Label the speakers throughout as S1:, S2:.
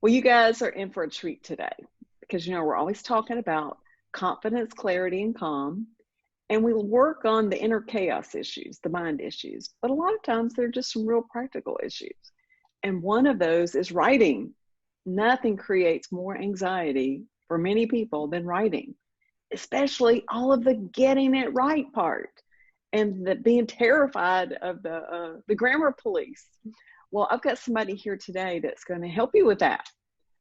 S1: Well, you guys are in for a treat today because, we're always talking about confidence, clarity, and calm. And we work on the inner chaos issues, the mind issues. But a lot of times they're just some real practical issues. And one of those is writing. Nothing creates more anxiety for many people than writing, especially all of the getting it right part and the being terrified of the grammar police. Well, I've got somebody here today that's going to help you with that.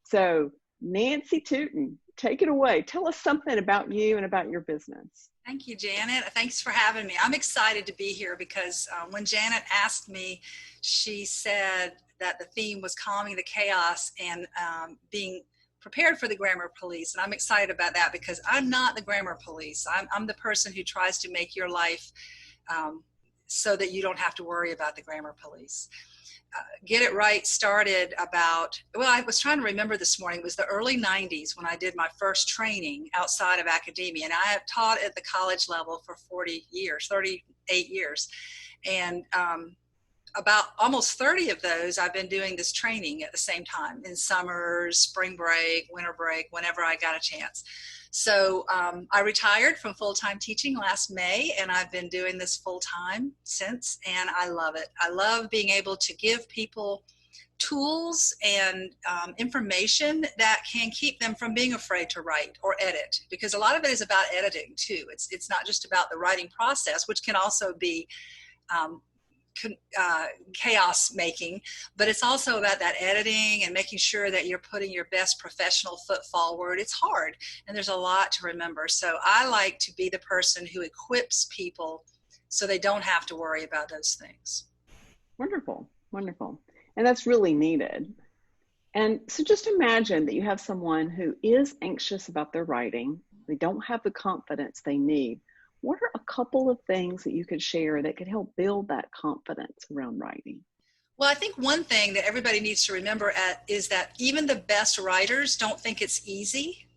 S1: So, Nancy Tuten, take it away. Tell us something about you and about your business.
S2: Thank you, Janet. Thanks for having me. I'm excited to be here because when Janet asked me, she said that the theme was calming the chaos and being prepared for the grammar police. And I'm excited about that because I'm not the grammar police. I'm the person who tries to make your life so that you don't have to worry about the grammar police. Get It Right started about, well, I was trying to remember this morning, it was the early 90s when I did my first training outside of academia. And I have taught at the college level for 38 years. And about almost 30 of those, I've been doing this training at the same time in summers, spring break, winter break, whenever I got a chance. So I retired from full-time teaching last May, and I've been doing this full-time since, and I love it. I love being able to give people tools and information that can keep them from being afraid to write or edit, because a lot of it is about editing too. It's not just about the writing process, which can also be chaos making, but it's also about that editing and making sure that you're putting your best professional foot forward. It's hard and there's a lot to remember. So I like to be the person who equips people so they don't have to worry about those things.
S1: Wonderful, wonderful. And that's really needed. And so just imagine that you have someone who is anxious about their writing. They don't have the confidence they need. What are a couple of things that you could share that could help build that confidence around writing?
S2: Well, I think one thing that everybody needs to remember is that even the best writers don't think it's easy.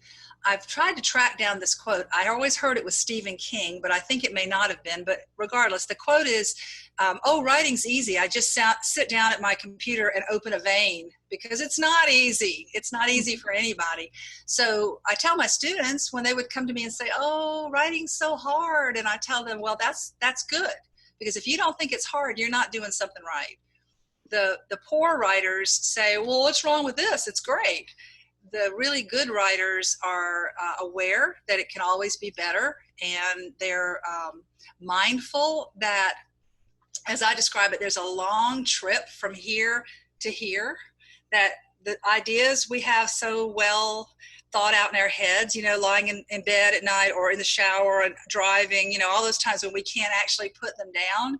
S2: I've tried to track down this quote. I always heard it was Stephen King, but I think it may not have been. But regardless, the quote is, oh, writing's easy. I just sit down at my computer and open a vein, because it's not easy. It's not easy for anybody. So I tell my students when they would come to me and say, oh, writing's so hard. And I tell them, well, that's good. Because if you don't think it's hard, you're not doing something right. The poor writers say, well, what's wrong with this? It's great. The really good writers are aware that it can always be better, and they're mindful that, as I describe it, there's a long trip from here to here, that the ideas we have so well thought out in our heads, lying in bed at night or in the shower and driving, all those times when we can't actually put them down.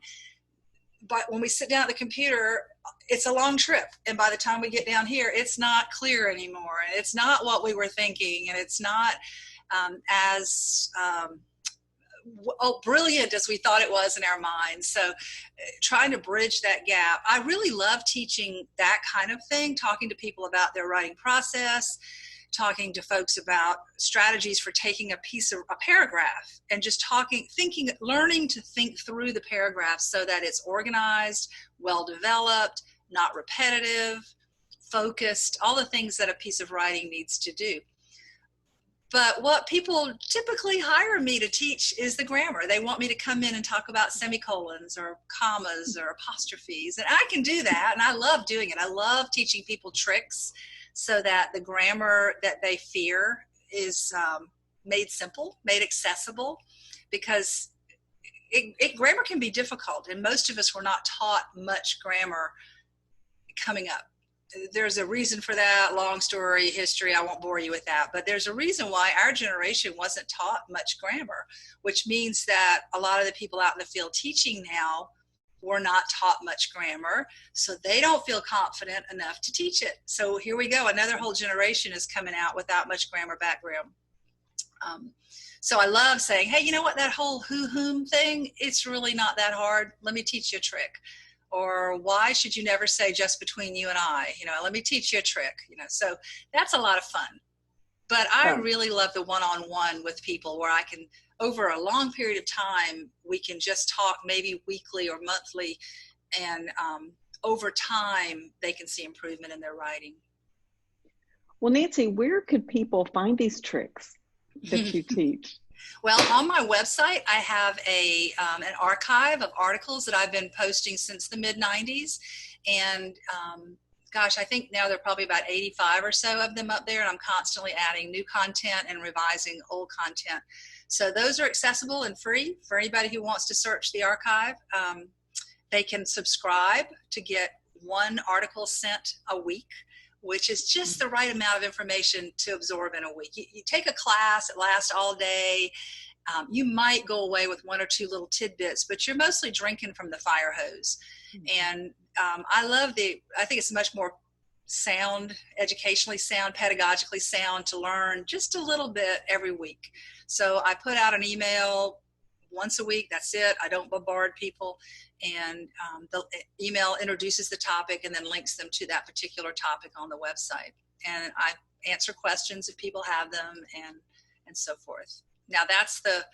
S2: But when we sit down at the computer, it's a long trip. And by the time we get down here, it's not clear anymore. And it's not what we were thinking. And it's not as brilliant as we thought it was in our minds. So trying to bridge that gap. I really love teaching that kind of thing, talking to people about their writing process, talking to folks about strategies for taking a paragraph and just learning to think through the paragraph so that it's organized, well-developed, not repetitive, focused, all the things that a piece of writing needs to do. But what people typically hire me to teach is the grammar. They want me to come in and talk about semicolons or commas or apostrophes. And I can do that, and I love doing it. I love teaching people tricks so that the grammar that they fear is made simple, made accessible, because grammar can be difficult, and most of us were not taught much grammar coming up. There's a reason for that, long story, history, I won't bore you with that, but there's a reason why our generation wasn't taught much grammar, which means that a lot of the people out in the field teaching now were not taught much grammar, so they don't feel confident enough to teach it. So here we go, another whole generation is coming out without much grammar background. So I love saying, hey, you know what, that whole who-whom thing, it's really not that hard. Let me teach you a trick. Or why should you never say just between you and I? Let me teach you a trick. So that's a lot of fun. But I really love the one-on-one with people where I can, over a long period of time, we can just talk maybe weekly or monthly, and over time they can see improvement in their writing.
S1: Well, Nancy, where could people find these tricks that you teach?
S2: Well, on my website, I have an archive of articles that I've been posting since the mid 90s. And gosh, I think now there are probably about 85 or so of them up there, and I'm constantly adding new content and revising old content. So those are accessible and free for anybody who wants to search the archive. They can subscribe to get one article sent a week, which is just the right amount of information to absorb in a week. You take a class, it lasts all day. You might go away with one or two little tidbits, but you're mostly drinking from the fire hose. And I think it's much more sound, educationally sound, pedagogically sound to learn just a little bit every week. So I put out an email once a week. That's it. I don't bombard people. And the email introduces the topic and then links them to that particular topic on the website. And I answer questions if people have them, and so forth. Now that's the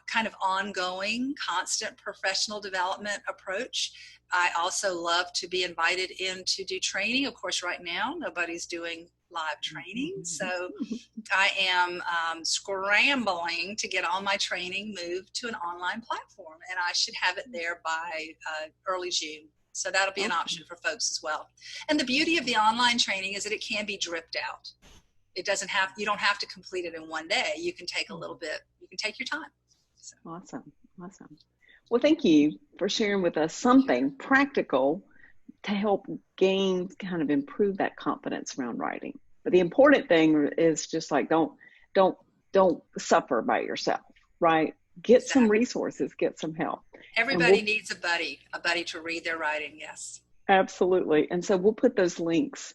S2: kind of ongoing, constant professional development approach. I also love to be invited in to do training. Of course, right now, nobody's doing live training. So I am scrambling to get all my training moved to an online platform, and I should have it there by early June. So that'll be an option for folks as well. And the beauty of the online training is that it can be dripped out. You don't have to complete it in one day. You can take a little bit, you can take your time. So.
S1: Awesome. Well, thank you for sharing with us something practical to help kind of improve that confidence around writing. But the important thing is just like, don't suffer by yourself, right? Get some resources, get some help.
S2: Everybody needs a buddy to read their writing. Yes.
S1: Absolutely. And so we'll put those links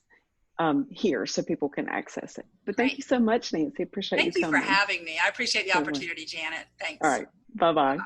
S1: here so people can access it. But thank you so much, Nancy. Appreciate you coming.
S2: Thank you for having me. I appreciate the opportunity, Janet. Thanks.
S1: All right. Bye-bye.
S2: Bye.